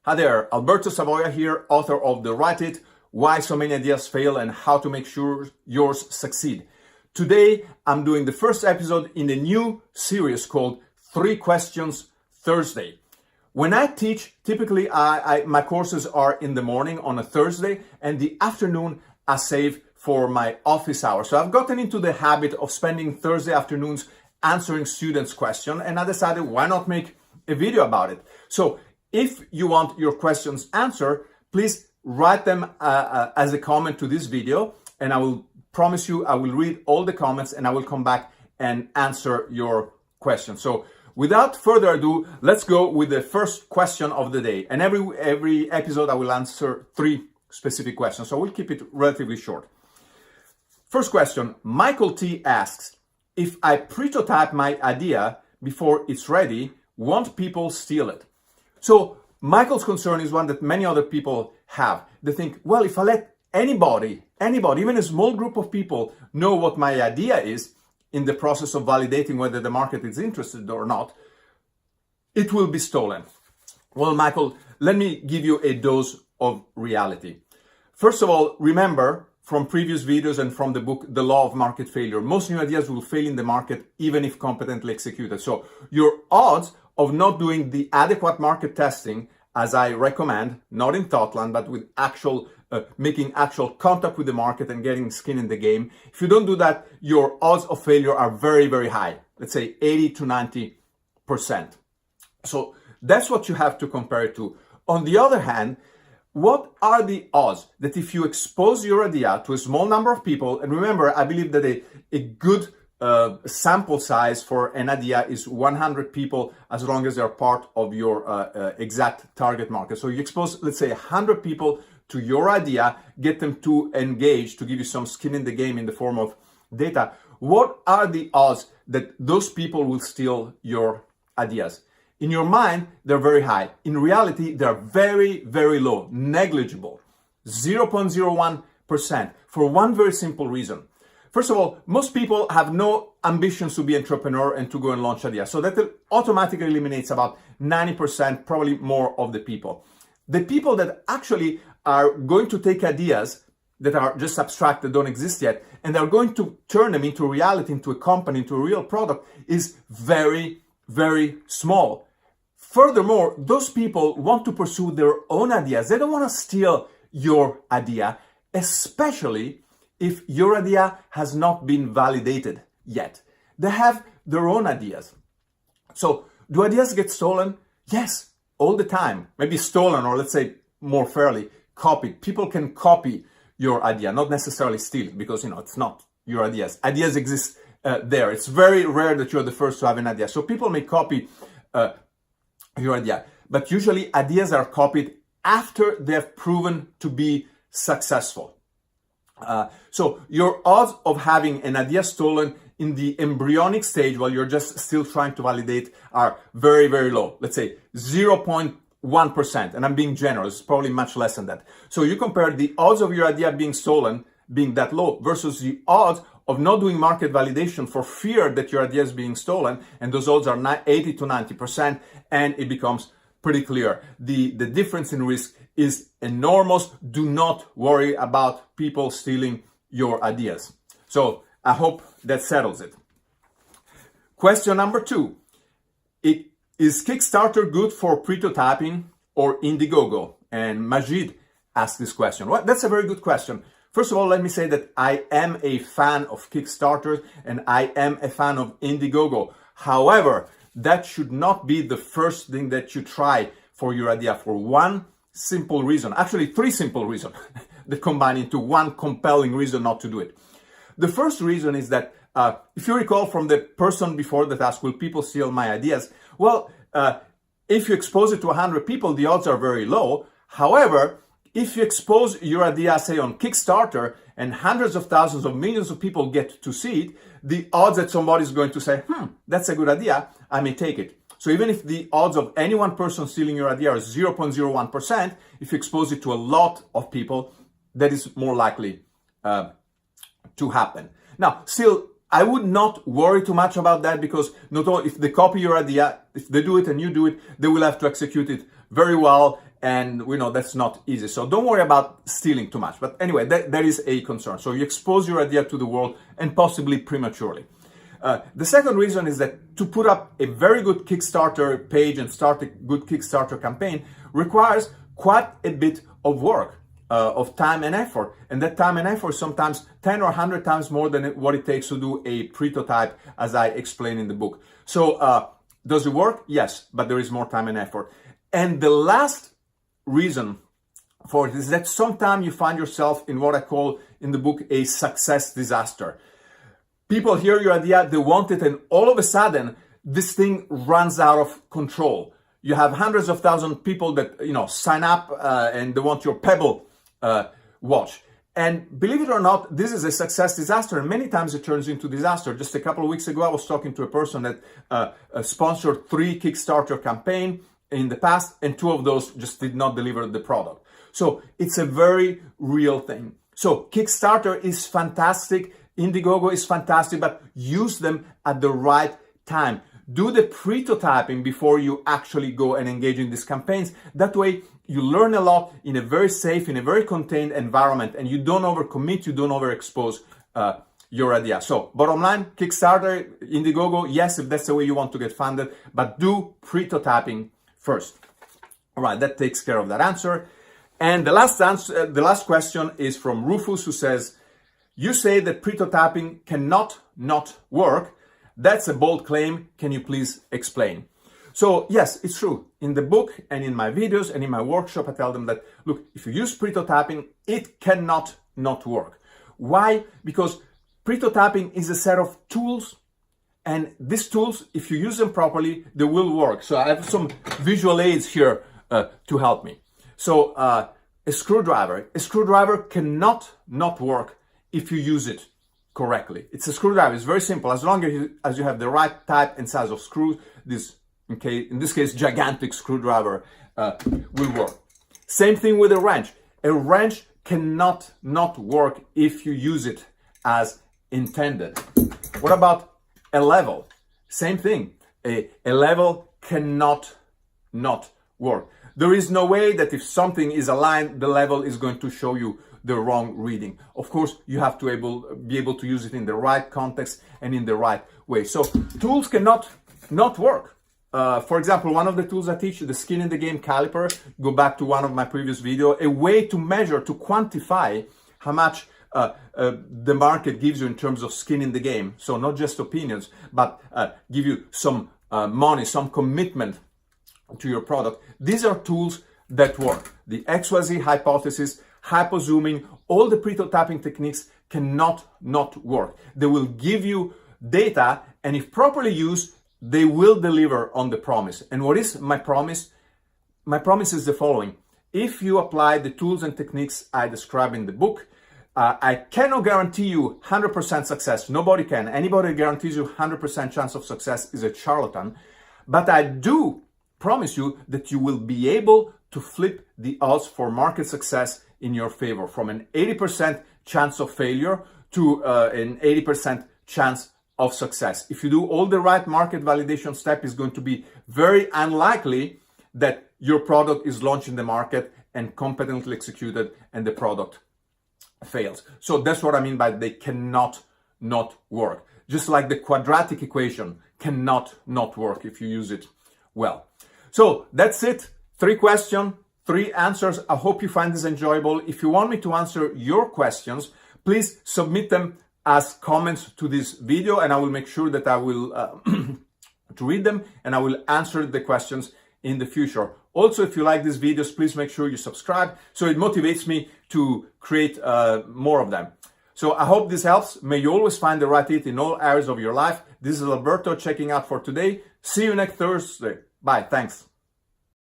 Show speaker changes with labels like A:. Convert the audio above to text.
A: Hi there, Alberto Savoia here, author of the Write It, Why So Many Ideas Fail and How to Make Sure Yours Succeed. Today, I'm doing the first episode in a new series called 3 Questions Thursday. When I teach, typically my courses are in the morning on a Thursday, and the afternoon I save for my office hours. So I've gotten into the habit of spending Thursday afternoons answering students' questions, and I decided why not make a video about it. So if you want your questions answered, please write them as a comment to this video, and I will promise you I will read all the comments and I will come back and answer your questions. So without further ado, let's go with the first question of the day. And every episode I will answer 3 specific questions, so we'll keep it relatively short. First question, Michael T asks, if I pretotype my idea before it's ready, won't people steal it? So Michael's concern is one that many other people have. They think, well, if I let anybody, even a small group of people know what my idea is in the process of validating whether the market is interested or not, it will be stolen. Well, Michael, let me give you a dose of reality. First of all, remember from previous videos and from the book, The Law of Market Failure, most new ideas will fail in the market even if competently executed. So your odds of not doing the adequate market testing, as I recommend, not in Thoughtland, but with making actual contact with the market and getting skin in the game. If you don't do that, your odds of failure are very, very high. Let's say 80 to 90%. So that's what you have to compare it to. On the other hand, what are the odds that if you expose your idea to a small number of people, and remember, I believe that a good sample size for an idea is 100 people, as long as they're part of your exact target market. So you expose, let's say, 100 people to your idea, get them to engage, to give you some skin in the game in the form of data. What are the odds that those people will steal your ideas? In your mind, they're very high. In reality, they're very, very low, negligible, 0.01%, for one very simple reason. First of all, most people have no ambitions to be entrepreneur and to go and launch ideas. So that automatically eliminates about 90%, probably more of the people. The people that actually are going to take ideas that are just abstract, that don't exist yet, and they're going to turn them into reality, into a company, into a real product, is very, very small. Furthermore, those people want to pursue their own ideas. They don't want to steal your idea, especially if your idea has not been validated yet. They have their own ideas. So, do ideas get stolen? Yes, all the time. Maybe stolen, or let's say more fairly, copied. People can copy your idea, not necessarily steal it, because it's not your ideas. Ideas exist there. It's very rare that you're the first to have an idea. So people may copy your idea, but usually ideas are copied after they've proven to be successful. So your odds of having an idea stolen in the embryonic stage while you're just still trying to validate are very, very low. Let's say 0.1%, and I'm being generous, probably much less than that. So you compare the odds of your idea being stolen being that low versus the odds of not doing market validation for fear that your idea is being stolen, and those odds are 80 to 90%, and it becomes pretty clear. The difference in risk is enormous. Do not worry about people stealing your ideas. So I hope that settles it. Question number 2. Is Kickstarter good for pretotyping or Indiegogo? And Majid asked this question. Well, that's a very good question. First of all, let me say that I am a fan of Kickstarter and I am a fan of Indiegogo. However, that should not be the first thing that you try for your idea, for one simple reason. Actually, 3 simple reasons that combine into one compelling reason not to do it. The first reason is that, if you recall from the person before that asked, will people steal my ideas? Well, if you expose it to 100 people, the odds are very low. However, if you expose your idea, say on Kickstarter, and hundreds of thousands of millions of people get to see it, the odds that somebody is going to say, that's a good idea, I may take it. So even if the odds of any one person stealing your idea are 0.01%, if you expose it to a lot of people, that is more likely to happen. Now, still, I would not worry too much about that, because not only if they copy your idea, if they do it and you do it, they will have to execute it very well and we know that's not easy. So don't worry about stealing too much. But anyway, that is a concern. So you expose your idea to the world and possibly prematurely. The second reason is that to put up a very good Kickstarter page and start a good Kickstarter campaign requires quite a bit of work, of time and effort. And that time and effort sometimes 10 or 100 times more than what it takes to do a prototype, as I explain in the book. So does it work? Yes, but there is more time and effort. And the last reason for it is that sometimes you find yourself in what I call in the book a success disaster. People hear your idea, they want it, and all of a sudden, this thing runs out of control. You have hundreds of thousands of people that sign up and they want your Pebble watch. And believe it or not, this is a success disaster, and many times it turns into disaster. Just a couple of weeks ago, I was talking to a person that sponsored 3 Kickstarter campaigns in the past, and 2 of those just did not deliver the product. So it's a very real thing. So Kickstarter is fantastic. Indiegogo is fantastic, but use them at the right time. Do the prototyping before you actually go and engage in these campaigns. That way, you learn a lot in a very safe, in a very contained environment, and you don't overcommit, you don't overexpose your idea. So, bottom line, Kickstarter, Indiegogo, yes, if that's the way you want to get funded, but do prototyping first. All right, that takes care of that answer. And the last question is from Rufus, who says, you say that prototyping cannot not work. That's a bold claim. Can you please explain? So yes, it's true. In the book and in my videos and in my workshop, I tell them that, look, if you use prototyping, it cannot not work. Why? Because prototyping is a set of tools, and these tools, if you use them properly, they will work. So I have some visual aids here to help me. So a screwdriver cannot not work if you use it correctly. It's a screwdriver. It's very simple. As long as you have the right type and size of screws, in this case, gigantic screwdriver will work. Same thing with a wrench. A wrench cannot not work if you use it as intended. What about a level? Same thing. A level cannot not work. There is no way that if something is aligned, the level is going to show you the wrong reading. Of course, you have to be able to use it in the right context and in the right way. So tools cannot not work. For example, one of the tools I teach, the skin in the game caliper, go back to one of my previous videos, a way to measure, to quantify how much the market gives you in terms of skin in the game. So not just opinions, but give you some money, some commitment to your product. These are tools that work. The XYZ hypothesis, hyperzooming, all the prototyping techniques cannot not work. They will give you data, and if properly used, they will deliver on the promise. And what is my promise? My promise is the following. If you apply the tools and techniques I describe in the book, I cannot guarantee you 100% success. Nobody can. Anybody who guarantees you 100% chance of success is a charlatan. But I do promise you that you will be able to flip the odds for market success in your favor, from an 80% chance of failure to an 80% chance of success. If you do all the right market validation step, it's going to be very unlikely that your product is launched in the market and competently executed and the product fails. So that's what I mean by they cannot not work. Just like the quadratic equation cannot not work if you use it well. So that's it. 3 questions, 3 answers. I hope you find this enjoyable. If you want me to answer your questions, please submit them as comments to this video, and I will make sure that I will to read them, and I will answer the questions in the future. Also, if you like these videos, please make sure you subscribe, so it motivates me to create more of them. So I hope this helps. May you always find the right hit in all areas of your life. This is Alberto checking out for today. See you next Thursday. Bye. Thanks.